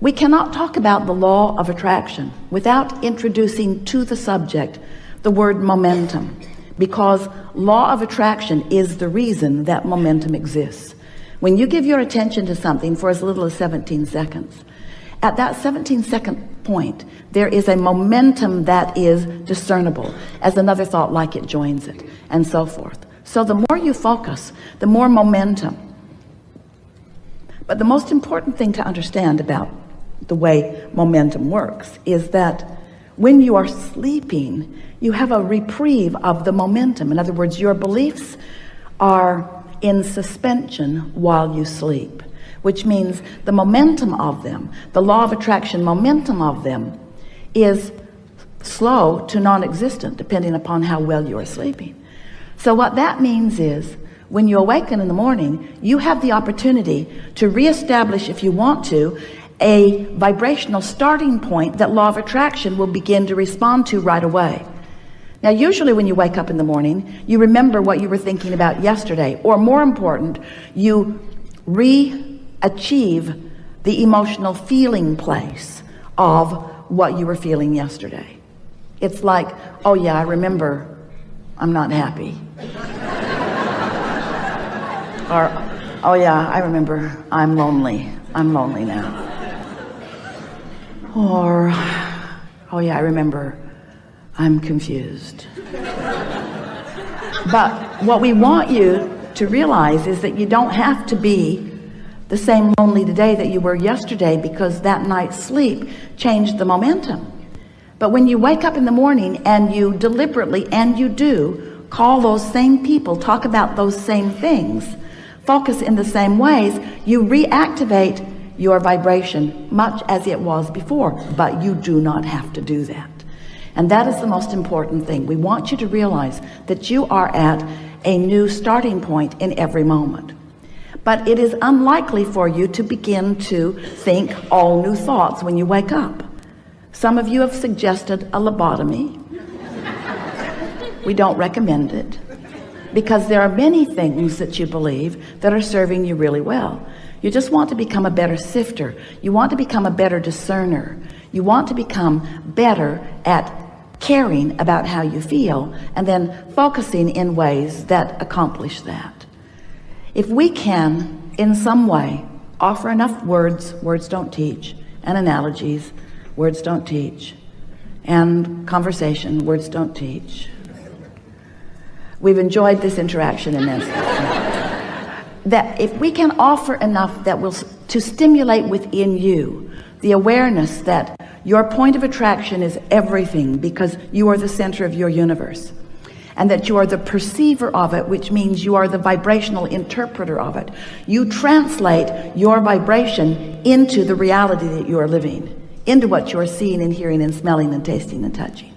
We cannot talk about the law of attraction without introducing to the subject the word momentum, because law of attraction is the reason that momentum exists. When you give your attention to something for as little as 17 seconds, at that 17-second point, there is a momentum that is discernible as another thought like it joins it, and so forth. So the more you focus, the more momentum. But the most important thing to understand about the way momentum works is that when you are sleeping, you have a reprieve of the momentum. In other words, your beliefs are in suspension while you sleep, which means the momentum of them, the law of attraction momentum of them, is slow to non-existent depending upon how well you are sleeping. So what that means is when you awaken in the morning, you have the opportunity to reestablish, if you want to, a vibrational starting point that law of attraction will begin to respond to right away. Now, usually when you wake up in the morning, you remember what you were thinking about yesterday, or more important, you achieve the emotional feeling place of what you were feeling yesterday. It's like, oh yeah, I remember I'm not happy. Or, oh yeah, I remember I'm lonely now. Or, oh yeah, I remember I'm confused. But what we want you to realize is that you don't have to be the same lonely today that you were yesterday, because that night's sleep changed the momentum. But when you wake up in the morning and you deliberately, and you do, call those same people, talk about those same things, focus in the same ways, you reactivate your vibration much as it was before. But you do not have to do that. And that is the most important thing. We want you to realize that you are at a new starting point in every moment. But it is unlikely for you to begin to think all new thoughts when you wake up. Some of you have suggested a lobotomy. We don't recommend it, because there are many things that you believe that are serving you really well. You just want to become a better sifter. You want to become a better discerner. You want to become better at caring about how you feel, and then focusing in ways that accomplish that. If we can, in some way, offer enough words don't teach, and analogies, words don't teach, and conversation, words don't teach. We've enjoyed this interaction immensely. That if we can offer enough that will to stimulate within you the awareness that your point of attraction is everything, because you are the center of your universe, and that you are the perceiver of it, which means you are the vibrational interpreter of it. You translate your vibration into the reality that you are living, into what you are seeing and hearing and smelling and tasting and touching.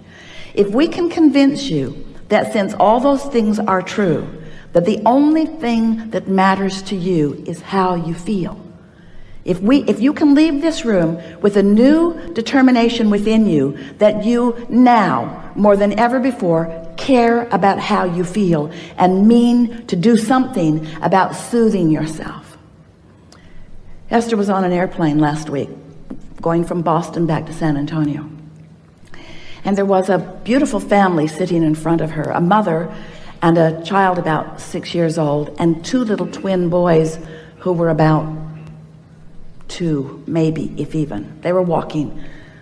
If we can convince you that since all those things are true, that the only thing that matters to you is how you feel. If you can leave this room with a new determination within you that you now, more than ever before, care about how you feel and mean to do something about soothing yourself. Esther was on an airplane last week, going from Boston back to San Antonio. And there was a beautiful family sitting in front of her, a mother and a child about 6 years old, and two little twin boys who were about 2, maybe, if even. They were walking,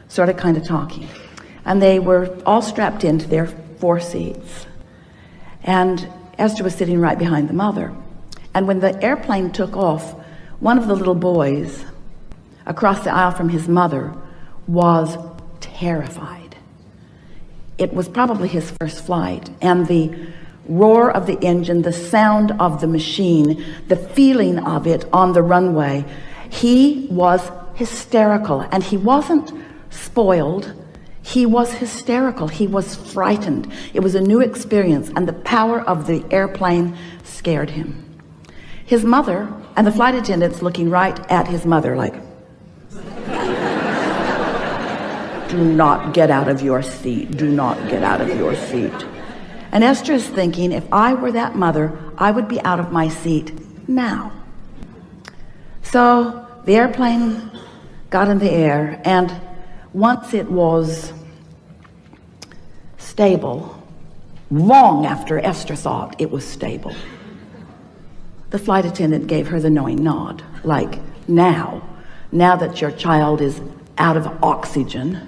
sort of kind of talking. And they were all strapped into their 4 seats. And Esther was sitting right behind the mother. And when the airplane took off, one of the little boys, across the aisle from his mother, was terrified. It was probably his first flight, and the roar of the engine, the sound of the machine, the feeling of it on the runway, he was hysterical. And he wasn't spoiled, he was hysterical. He was frightened. It was a new experience, and the power of the airplane scared him. His mother and the flight attendants looking right at his mother like, do not get out of your seat. Do not get out of your seat. And Esther is thinking, if I were that mother, I would be out of my seat now. So the airplane got in the air, and once it was stable, long after Esther thought it was stable, the flight attendant gave her the knowing nod, like, now that your child is out of oxygen.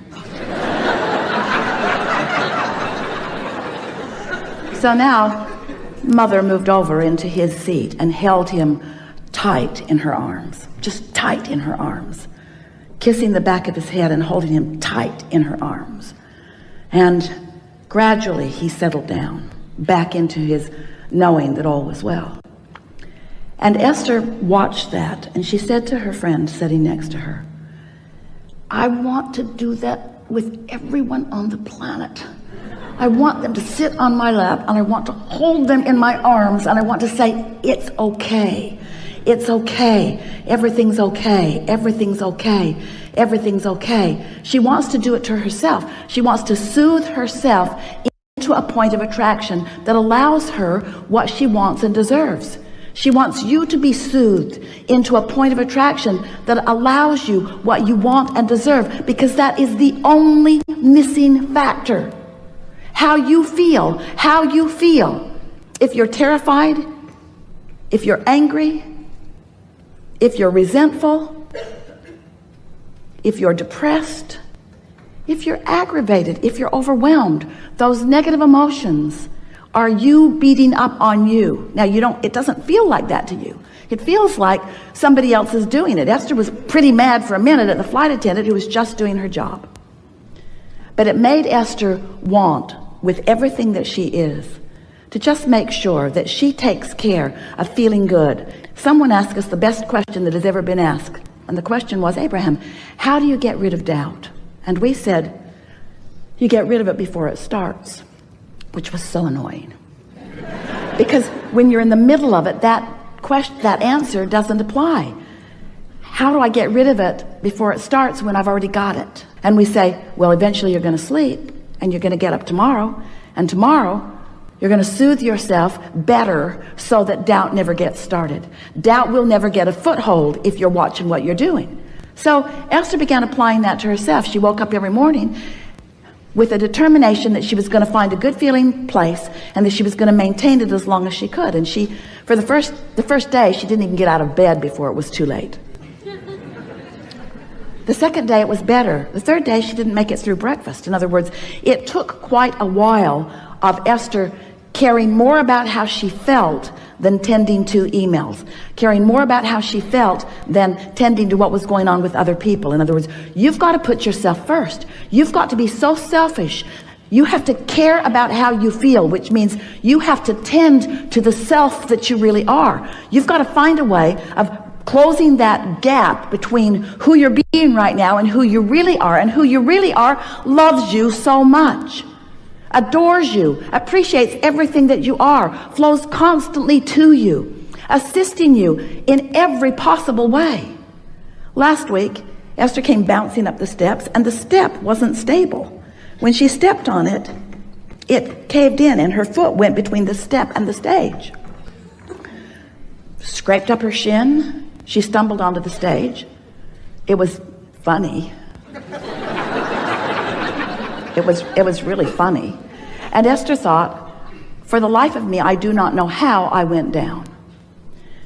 So now Mother moved over into his seat and held him tight in her arms, just tight in her arms, kissing the back of his head and holding him tight in her arms. And gradually he settled down back into his knowing that all was well. And Esther watched that, and she said to her friend sitting next to her, I want to do that with everyone on the planet. I want them to sit on my lap, and I want to hold them in my arms, and I want to say, it's okay. It's okay. Everything's okay. Everything's okay. Everything's okay. She wants to do it to herself. She wants to soothe herself into a point of attraction that allows her what she wants and deserves. She wants you to be soothed into a point of attraction that allows you what you want and deserve, because that is the only missing factor. How you feel. If you're terrified, if you're angry, if you're resentful, if you're depressed, if you're aggravated, if you're overwhelmed, those negative emotions are you beating up on you. Now it doesn't feel like that to you. It feels like somebody else is doing it. Esther was pretty mad for a minute at the flight attendant who was just doing her job. But it made Esther want, with everything that she is, to just make sure that she takes care of feeling good. Someone asked us the best question that has ever been asked. And the question was, Abraham, how do you get rid of doubt? And we said, you get rid of it before it starts, which was so annoying. Because when you're in the middle of it, that answer doesn't apply. How do I get rid of it before it starts when I've already got it? And we say, well, eventually you're going to sleep, and you're going to get up tomorrow, and tomorrow you're going to soothe yourself better so that doubt never gets started. Doubt will never get a foothold if you're watching what you're doing. So Esther began applying that to herself. She woke up every morning with a determination that she was going to find a good feeling place, and that she was going to maintain it as long as she could. And she, for the first day, she didn't even get out of bed before it was too late. The second day it was better. The third day she didn't make it through breakfast. In other words, it took quite a while of Esther caring more about how she felt than tending to emails, caring more about how she felt than tending to what was going on with other people. In other words, you've got to put yourself first. You've got to be so selfish. You have to care about how you feel, which means you have to tend to the self that you really are. You've got to find a way of closing that gap between who you're being right now and who you really are. And who you really are loves you so much, adores you, appreciates everything that you are, flows constantly to you, assisting you in every possible way. Last week, Esther came bouncing up the steps, and the step wasn't stable. When she stepped on it, it caved in, and her foot went between the step and the stage. Scraped up her shin. She stumbled onto the stage. It was funny. It was really funny. And Esther thought, for the life of me, I do not know how I went down.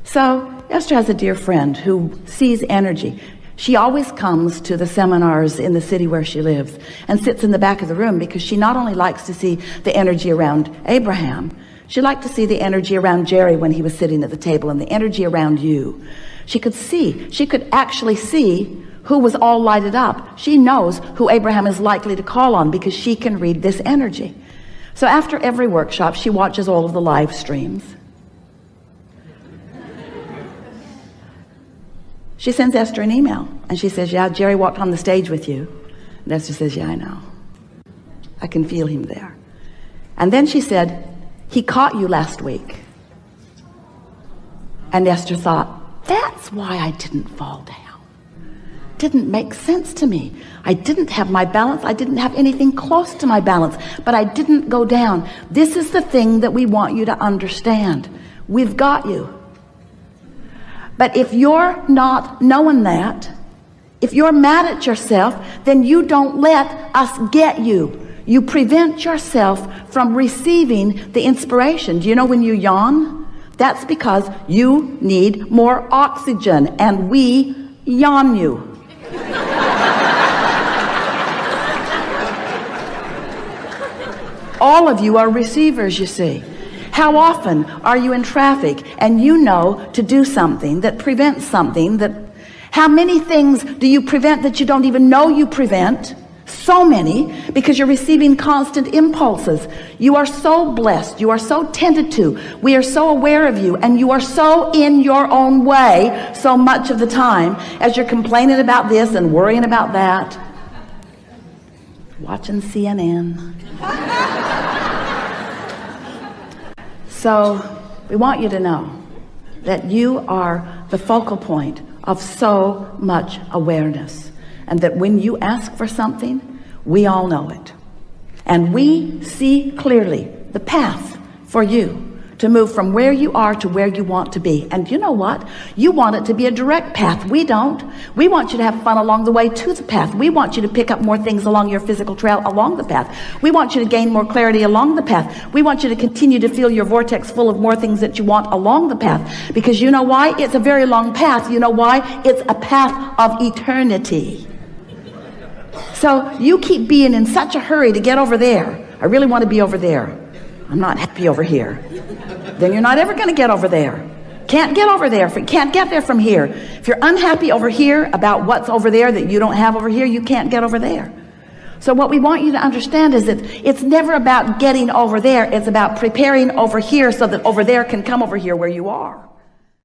So Esther has a dear friend who sees energy. She always comes to the seminars in the city where she lives and sits in the back of the room, because she not only likes to see the energy around Abraham, she liked to see the energy around Jerry when he was sitting at the table, and the energy around you. She could actually see who was all lighted up. She knows who Abraham is likely to call on, because she can read this energy. So after every workshop, she watches all of the live streams. She sends Esther an email, and she says, yeah, Jerry walked on the stage with you. And Esther says, yeah, I know. I can feel him there. And then she said, he caught you last week. And Esther thought, that's why I didn't fall down. Didn't make sense to me. I didn't have my balance. I didn't have anything close to my balance, but I didn't go down. This is the thing that we want you to understand. We've got you. But if you're not knowing that, If you're mad at yourself, then you don't let us get you. You prevent yourself from receiving the inspiration. Do you know when you yawn? That's because you need more oxygen, and we yawn you. All of you are receivers, you see. How often are you in traffic and you know to do something that prevents something that... How many things do you prevent that you don't even know you prevent? So many, because you're receiving constant impulses. You are so blessed. You are so tended to. We are so aware of you, and you are so in your own way so much of the time as you're complaining about this and worrying about that. Watching CNN. So we want you to know that you are the focal point of so much awareness, and that when you ask for something, we all know it, and we see clearly the path for you to move from where you are to where you want to be. And you know what? You want it to be a direct path. We don't. We want you to have fun along the way to the path. We want you to pick up more things along your physical trail along the path. We want you to gain more clarity along the path. We want you to continue to feel your vortex full of more things that you want along the path. Because you know why? It's a very long path. You know why? It's a path of eternity. So you keep being in such a hurry to get over there. I really want to be over there. I'm not happy over here. Then you're not ever going to get over there. Can't get over there. Can't get there from here. If you're unhappy over here about what's over there that you don't have over here, you can't get over there. So what we want you to understand is that it's never about getting over there. It's about preparing over here so that over there can come over here where you are.